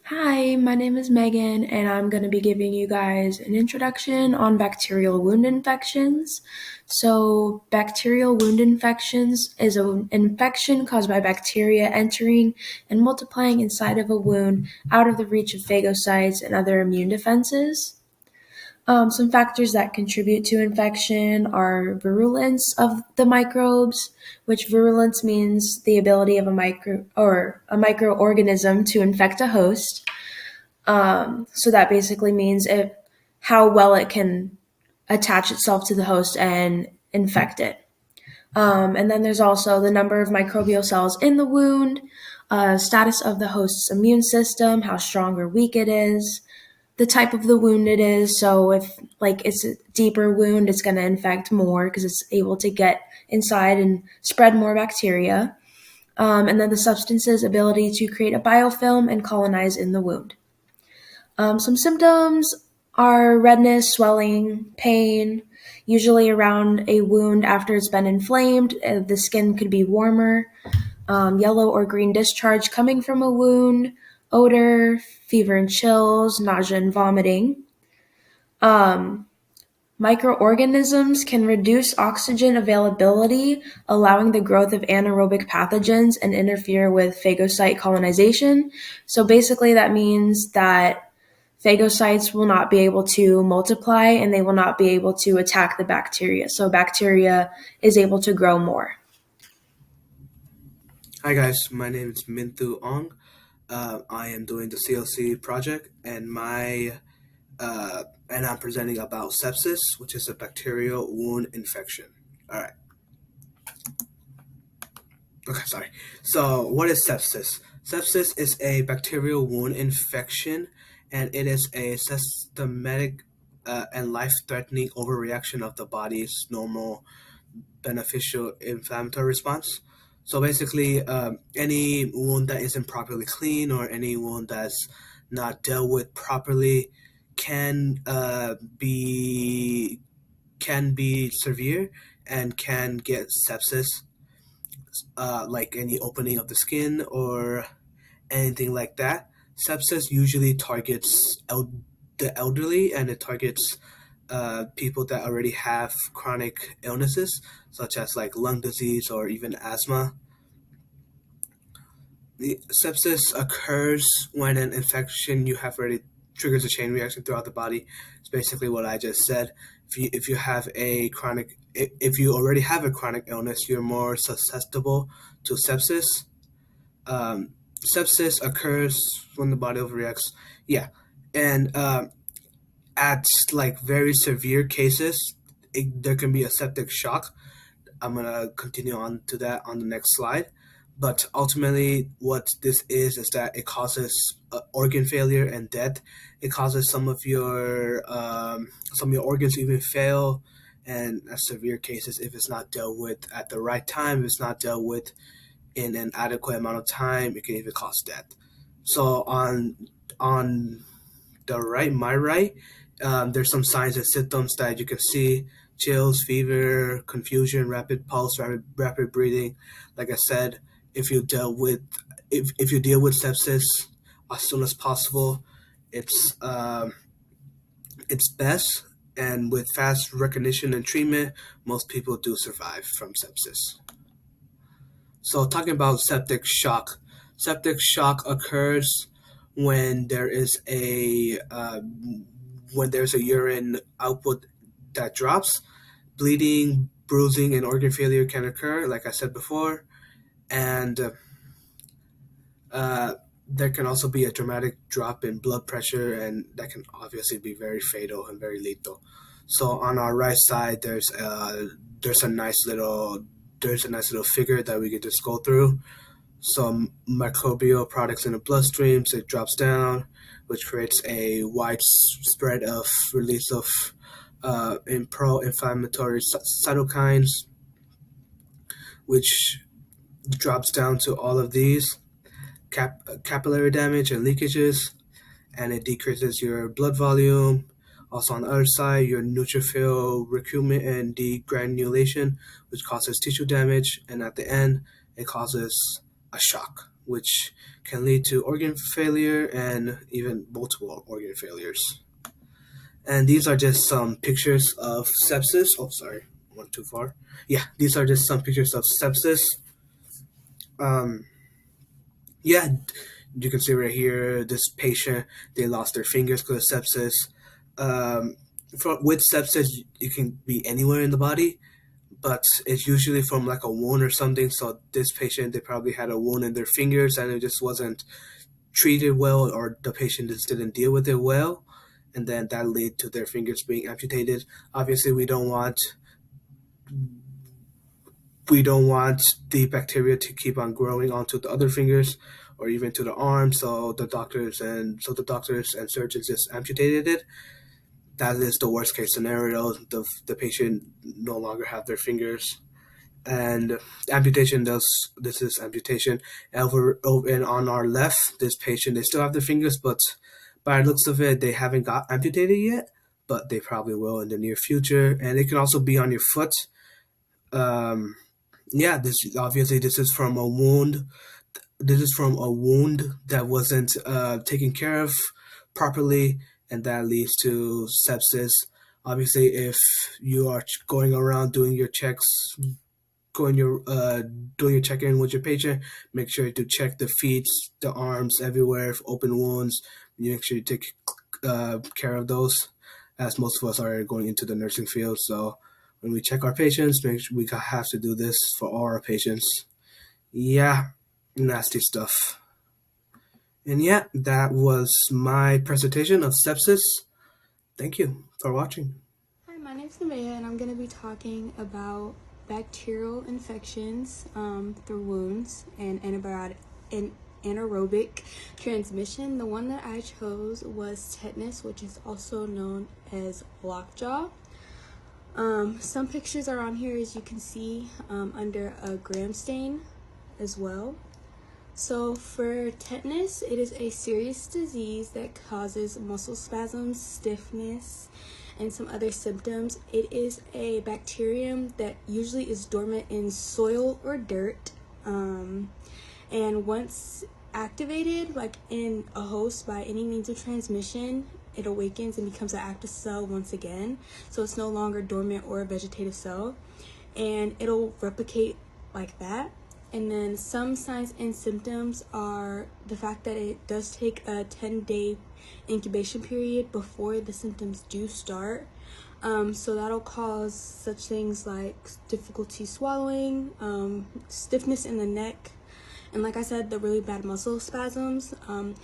Hi, my name is Megan, and I'm going to be giving you guys an introduction on bacterial wound infections. So, bacterial wound infections is an infection caused by bacteria entering and multiplying inside of a wound out of the reach of phagocytes and other immune defenses. Some factors that contribute to infection are virulence of the microbes, which virulence means the ability of a microorganism to infect a host. So that basically means how well it can attach itself to the host and infect it. And then there's also the number of microbial cells in the wound, status of the host's immune system, how strong or weak it is, the type of the wound it is. So if it's a deeper wound, it's going to infect more because it's able to get inside and spread more bacteria. And then the substance's ability to create a biofilm and colonize in the wound. Some symptoms are redness, swelling, pain, usually around a wound after it's been inflamed. The skin could be warmer, yellow or green discharge coming from a wound, odor, fever and chills, nausea and vomiting. Um, Microorganisms can reduce oxygen availability, allowing the growth of anaerobic pathogens and interfere with phagocyte colonization. So basically, that means that phagocytes will not be able to multiply and they will not be able to attack the bacteria. So bacteria is able to grow more. Hi guys, my name is Minthu Ong. I am doing the CLC project, and I'm presenting about sepsis, which is a bacterial wound infection. All right. Okay, sorry. So, what is sepsis? Sepsis is a bacterial wound infection, and it is a systematic and life-threatening overreaction of the body's normal beneficial inflammatory response. So basically, any wound that isn't properly clean or any wound that's not dealt with properly can be severe and can get sepsis, like any opening of the skin or anything like that. Sepsis usually targets the elderly, and it targets people that already have chronic illnesses such as like lung disease or even asthma. The sepsis occurs when an infection you have already triggers a chain reaction throughout the body. It's basically what I just said. If you already have a chronic illness, you're more susceptible to sepsis. Um, Sepsis occurs when the body overreacts. Yeah, and at like very severe cases, there can be a septic shock. I'm gonna continue on to that on the next slide. But ultimately, what this is that it causes organ failure and death. It causes some of your organs to even fail, and at severe cases, if it's not dealt with at the right time, if it's not dealt with in an adequate amount of time, it can even cause death. So on the right, my right, there's some signs and symptoms that you can see: chills, fever, confusion, rapid pulse, rapid breathing. Like I said, if you deal with if you deal with sepsis as soon as possible, it's it's best. And with fast recognition and treatment, most people do survive from sepsis. So talking about septic shock occurs when there is a urine output that drops. Bleeding, bruising, and organ failure can occur, like I said before, and there can also be a dramatic drop in blood pressure, and that can obviously be very fatal and very lethal. So on our right side, there's a nice little figure that we could just go through. Some microbial products in the bloodstream, so it drops down, which creates a wide spread of release of pro-inflammatory cytokines, which drops down to all of these capillary damage and leakages, and it decreases your blood volume. Also on the other side, your neutrophil recruitment and degranulation, which causes tissue damage, and at the end, it causes a shock. which can lead to organ failure and even multiple organ failures. And these are just some pictures of sepsis. Oh, sorry, went too far. Yeah, these are just some pictures of sepsis. Um, yeah, you can see right here, this patient, they lost their fingers because of sepsis. Um, with sepsis, it can be anywhere in the body, but it's usually from like a wound or something. So this patient, they probably had a wound in their fingers and it just wasn't treated well, or the patient just didn't deal with it well, and then that led to their fingers being amputated. Obviously, we don't want the bacteria to keep on growing onto the other fingers or even to the arm. So the doctors and surgeons just amputated it. That is the worst case scenario. The patient no longer have their fingers. And amputation does this is amputation over and on our left, this patient, they still have their fingers, but by the looks of it, they haven't got amputated yet, but they probably will in the near future. And it can also be on your foot. um yeah, this is from a wound. This is from a wound that wasn't taken care of properly, and that leads to sepsis. Obviously, if you are going around going your doing your check-in with your patient, make sure to check the feet, the arms, everywhere, if open wounds. You make sure you take care of those, as most of us are going into the nursing field. So when we check our patients, make sure we have to do this for all our patients. Yeah, nasty stuff. And yeah, that was my presentation of sepsis. Thank you for watching. Hi, my name's Nevaeh, and I'm going to be talking about bacterial infections through wounds and antibiotic and anaerobic transmission. The one that I chose was tetanus, which is also known as lockjaw. Some pictures are on here, as you can see, under a gram stain as well. So for tetanus, it is a serious disease that causes muscle spasms, stiffness, and some other symptoms. It is a bacterium that usually is dormant in soil or dirt. And once activated, like in a host by any means of transmission, it awakens and becomes an active cell once again. So it's no longer dormant or a vegetative cell. And it'll replicate like that. And then some signs and symptoms are the fact that it does take a 10-day incubation period before the symptoms do start. So that'll cause such things like difficulty swallowing, stiffness in the neck, and like I said, the really bad muscle spasms.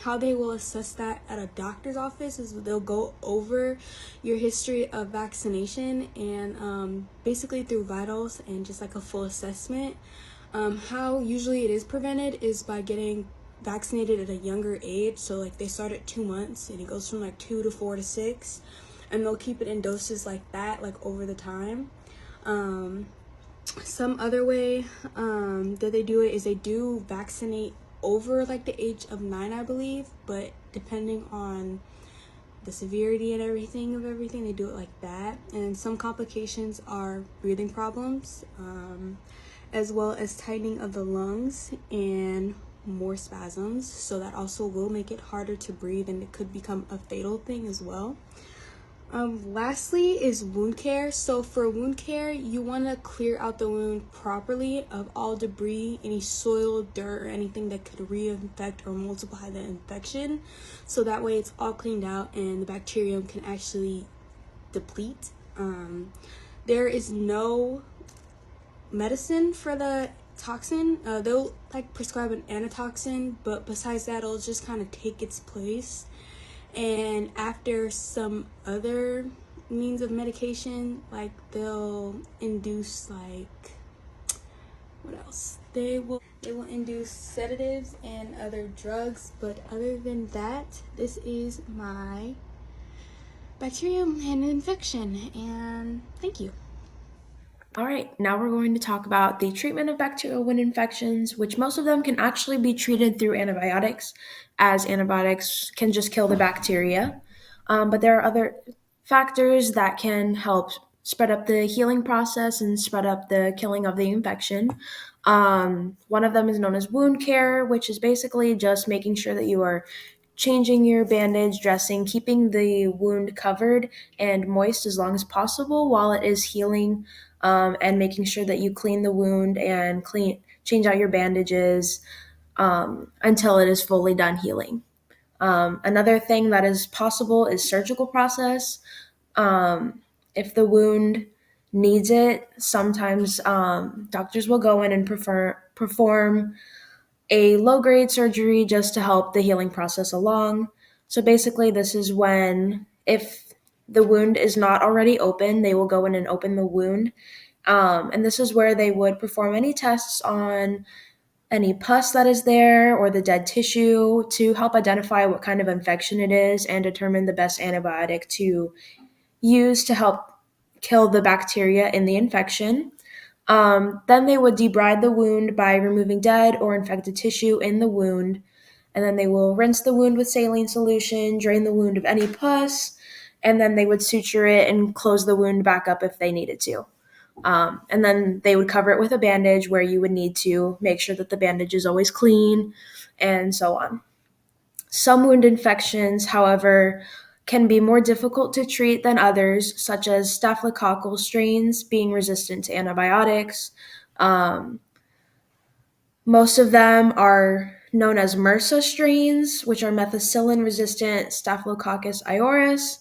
How they will assess that at a doctor's office is they'll go over your history of vaccination and basically through vitals and just like a full assessment. How usually it is prevented is by getting vaccinated at a younger age. So like they start at 2 months and it goes from like 2 to 4 to 6, and they'll keep it in doses like that, like over the time. Some other way that they do it is they do vaccinate over like the age of 9, I believe, but depending on the severity and everything, they do it like that. And some complications are breathing problems, as well as tightening of the lungs and more spasms. So that also will make it harder to breathe, and it could become a fatal thing as well. Lastly is wound care. So for wound care, you want to clear out the wound properly of all debris, any soil, dirt, or anything that could reinfect or multiply the infection. So that way it's all cleaned out and the bacterium can actually deplete. There is no medicine for the toxin. They'll like prescribe an antitoxin, but besides that, it'll just kind of take its place. And after some other means of medication, like they'll induce like, what else? They will induce sedatives and other drugs. But other than that, this is my bacterium and infection, and thank you. All right, now we're going to talk about the treatment of bacterial wound infections, which most of them can actually be treated through antibiotics, as antibiotics can just kill the bacteria. But there are other factors that can help spread up the healing process and spread up the killing of the infection. One of them is known as wound care, which is basically just making sure that you are changing your bandage, dressing, keeping the wound covered and moist as long as possible while it is healing, and making sure that you clean the wound and change out your bandages until it is fully done healing. Another thing that is possible is surgical process. If the wound needs it, sometimes doctors will go in and perform a low grade surgery just to help the healing process along. So basically, this is when, if the wound is not already open, they will go in and open the wound. And this is where they would perform any tests on any pus that is there or the dead tissue to help identify what kind of infection it is and determine the best antibiotic to use to help kill the bacteria in the infection. Then they would debride the wound by removing dead or infected tissue in the wound. And then they will rinse the wound with saline solution, drain the wound of any pus, and then they would suture it and close the wound back up if they needed to. And then they would cover it with a bandage where you would need to make sure that the bandage is always clean and so on. Some wound infections, however, can be more difficult to treat than others, such as staphylococcal strains being resistant to antibiotics. Um, Most of them are known as MRSA strains, which are methicillin resistant Staphylococcus aureus.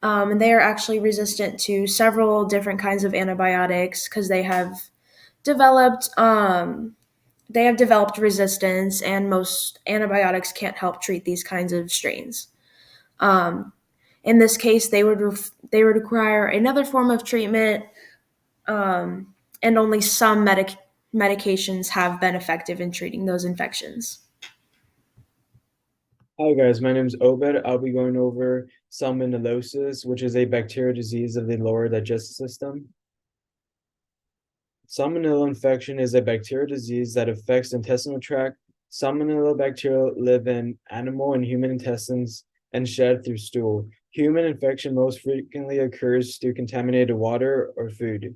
And they are actually resistant to several different kinds of antibiotics because developed they have developed resistance, and most antibiotics can't help treat these kinds of strains. Um, in this case, they would require another form of treatment, and only some medications have been effective in treating those infections. Hi guys, my name is Obed. I'll be going over salmonellosis, which is a bacterial disease of the lower digestive system. Salmonella infection is a bacterial disease that affects the intestinal tract. Salmonella bacteria live in animal and human intestines and shed through stool. Human infection most frequently occurs through contaminated water or food.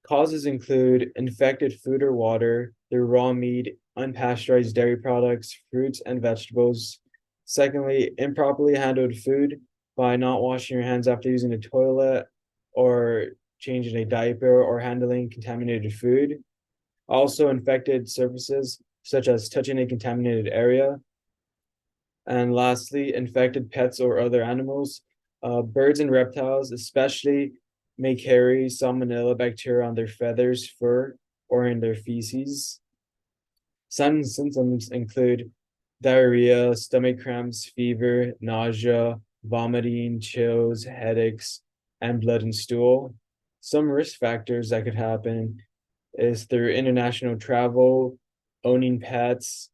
Causes include infected food or water through raw meat, unpasteurized dairy products, fruits, and vegetables. Secondly, improperly handled food by not washing your hands after using the toilet or changing a diaper or handling contaminated food. Also, infected surfaces such as touching a contaminated area. And lastly, infected pets or other animals. Birds and reptiles, especially, may carry salmonella bacteria on their feathers, fur, or in their feces. Some symptoms include diarrhea, stomach cramps, fever, nausea, vomiting, chills, headaches, and blood and stool. Some risk factors that could happen is through international travel, owning pets,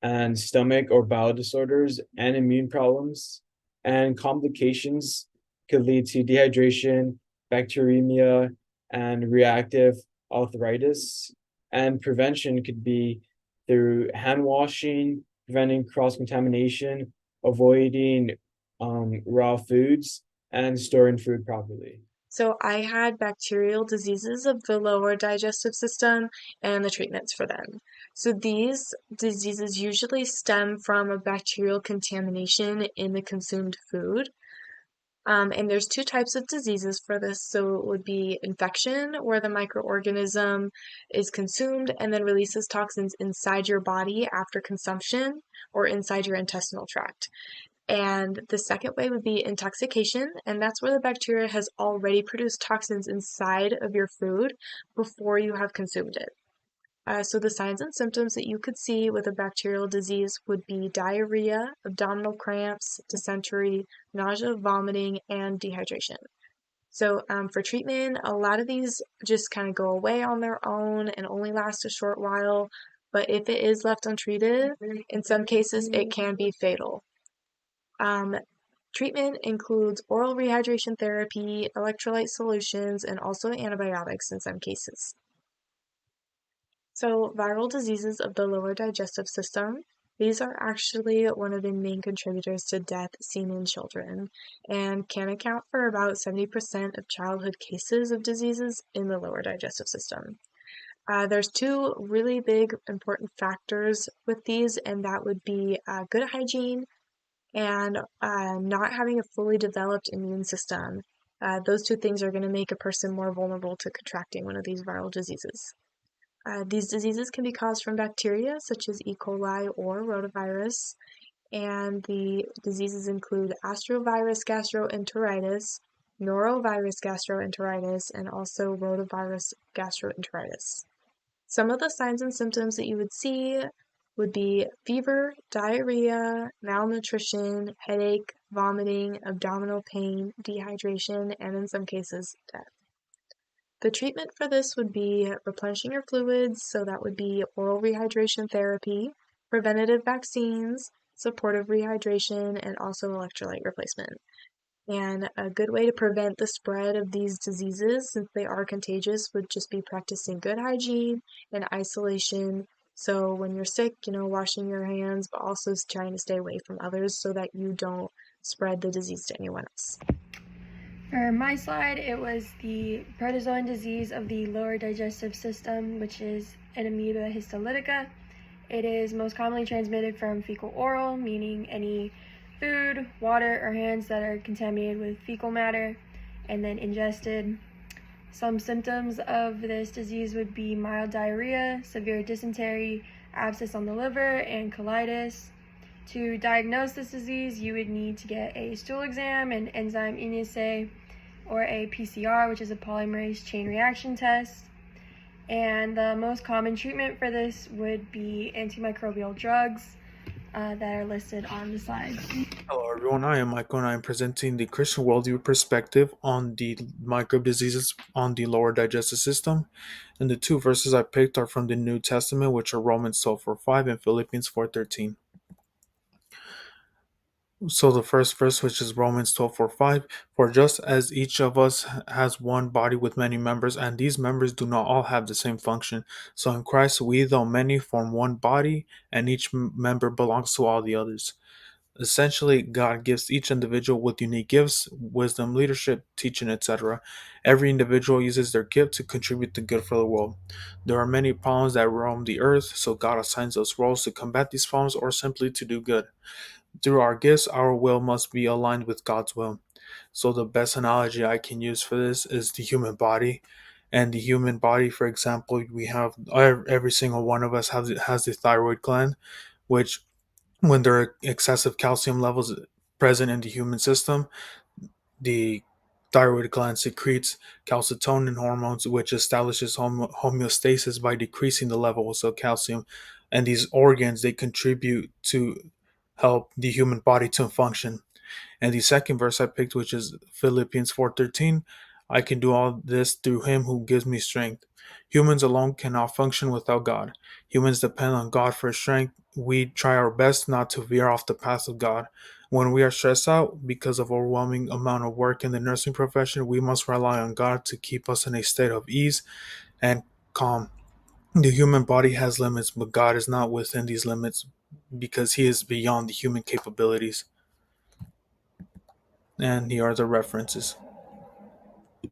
and stomach or bowel disorders and immune problems. And complications could lead to dehydration, bacteremia, and reactive arthritis. And prevention could be through hand washing, preventing cross contamination, avoiding raw foods, and storing food properly. So I had bacterial diseases of the lower digestive system and the treatments for them. So these diseases usually stem from a bacterial contamination in the consumed food. And there's two types of diseases for this. So it would be infection, where the microorganism is consumed and then releases toxins inside your body after consumption or inside your intestinal tract. And the second way would be intoxication, and that's where the bacteria has already produced toxins inside of your food before you have consumed it. So the signs and symptoms that you could see with a bacterial disease would be diarrhea, abdominal cramps, dysentery, nausea, vomiting, and dehydration. So for treatment, a lot of these just kind of go away on their own and only last a short while, but if it is left untreated, in some cases it can be fatal. Treatment includes oral rehydration therapy, electrolyte solutions, and also antibiotics in some cases. So, viral diseases of the lower digestive system. These are actually one of the main contributors to death seen in children and can account for about 70% of childhood cases of diseases in the lower digestive system. There's two really big important factors with these, and that would be good hygiene and not having a fully developed immune system. Those two things are going to make a person more vulnerable to contracting one of these viral diseases. These diseases can be caused from bacteria such as E. coli or rotavirus, and the diseases include astrovirus gastroenteritis, norovirus gastroenteritis, and also rotavirus gastroenteritis. Some of the signs and symptoms that you would see would be fever, diarrhea, malnutrition, headache, vomiting, abdominal pain, dehydration, and in some cases, death. The treatment for this would be replenishing your fluids, so that would be oral rehydration therapy, preventative vaccines, supportive rehydration, and also electrolyte replacement. And a good way to prevent the spread of these diseases, since they are contagious, would just be practicing good hygiene and isolation. So when you're sick, washing your hands, but also trying to stay away from others so that you don't spread the disease to anyone else. For my slide, it was the protozoan disease of the lower digestive system, which is an amoeba histolytica. It is most commonly transmitted from fecal-oral, meaning any food, water, or hands that are contaminated with fecal matter and then ingested. Some symptoms of this disease would be mild diarrhea, severe dysentery, abscess on the liver, and colitis. To diagnose this disease, you would need to get a stool exam, an enzyme assay, or a PCR, which is a polymerase chain reaction test. And the most common treatment for this would be antimicrobial drugs that are listed on the slide. Hello, everyone. I am Michael, and I am presenting the Christian worldview perspective on the microbe diseases on the lower digestive system. And the two verses I picked are from the New Testament, which are Romans 12:4-5 and Philippians 4:13. So the first verse, which is Romans 12:4-5, for just as each of us has one body with many members, and these members do not all have the same function, so in Christ we, though many, form one body, and each member belongs to all the others. Essentially, God gives each individual with unique gifts, wisdom, leadership, teaching, etc. Every individual uses their gift to contribute to good for the world. There are many problems that roam the earth, so God assigns those roles to combat these problems or simply to do good. Through our gifts, our will must be aligned with God's will. So the best analogy I can use for this is the human body. And the human body, for example, we have every single one of us has the thyroid gland, which when there are excessive calcium levels present in the human system, the thyroid gland secretes calcitonin hormones, which establishes homeostasis by decreasing the levels of calcium. And these organs, they contribute to help the human body to function. And the second verse I picked, which is Philippians 4:13, I can do all this through him who gives me strength. Humans alone cannot function without God. Humans depend on God for strength. We try our best not to veer off the path of God. When we are stressed out because of overwhelming amount of work in the nursing profession, we must rely on God to keep us in a state of ease and calm. The human body has limits, but God is not within these limits because he is beyond the human capabilities. And here are the references.